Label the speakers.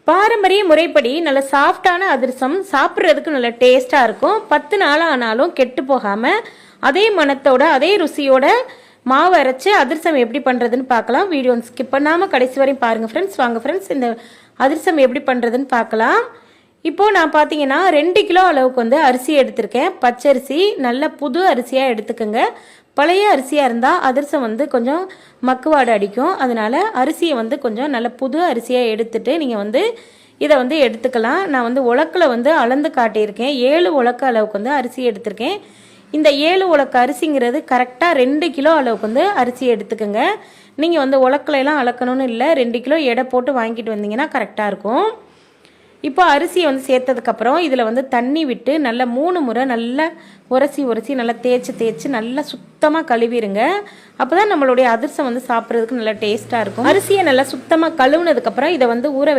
Speaker 1: பாரம்பரிய முறைப்படி நல்ல சாஃப்டான அதிரசம் சாப்பிட்றதுக்கு நல்ல டேஸ்ட்டாக இருக்கும். 10 நாள் ஆனாலும் கெட்டு போகாமல் அதே மணத்தோட அதே ருசியோட மாவு அரைச்சி அதிரசம் எப்படி பண்ணுறதுன்னு பார்க்கலாம். வீடியோ ஸ்கிப் பண்ணாமல் கடைசி வரையும் பாருங்கள் ஃப்ரெண்ட்ஸ். வாங்க ஃப்ரெண்ட்ஸ், இந்த அதிரசம் எப்படி பண்ணுறதுன்னு பார்க்கலாம். இப்போது நான் பார்த்தீங்கன்னா 2 கிலோ அளவுக்கு வந்து அரிசி எடுத்திருக்கேன். பச்சரிசி நல்ல புது அரிசியாக எடுத்துக்கோங்க. பழைய அரிசியாக இருந்தால் அதிரசம் வந்து கொஞ்சம் மக்குவாடு அடிக்கும். அதனால் அரிசியை வந்து கொஞ்சம் நல்ல புது அரிசியாக எடுத்துட்டு நீங்கள் வந்து இதை வந்து எடுத்துக்கலாம். நான் வந்து உலக்கில் வந்து அளந்து காட்டியிருக்கேன். 7 உலக்கு அளவுக்கு வந்து அரிசி எடுத்திருக்கேன். இந்த 7 உலக்கு அரிசிங்கிறது கரெக்டாக 2 கிலோ அளவுக்கு வந்து அரிசி எடுத்துக்கோங்க. நீங்கள் வந்து உலக்கிலலாம் அளக்கணும்னு இல்லை, 2 கிலோ எடை போட்டு வாங்கிட்டு வந்தீங்கன்னா கரெக்டாக இருக்கும். இப்போ அரிசியை வந்து சேர்த்ததுக்கப்புறம் இதில் வந்து தண்ணி விட்டு நல்லா 3 முறை நல்லா உரசி நல்லா தேய்ச்சி நல்லா சுத்தமாக கழுவிடுங்க. அப்போ தான் நம்மளுடைய அதிரசம் வந்து சாப்பிட்றதுக்கு நல்லா டேஸ்ட்டாக இருக்கும். அரிசியை நல்லா சுத்தமாக கழுவுனதுக்கப்புறம் இதை வந்து ஊற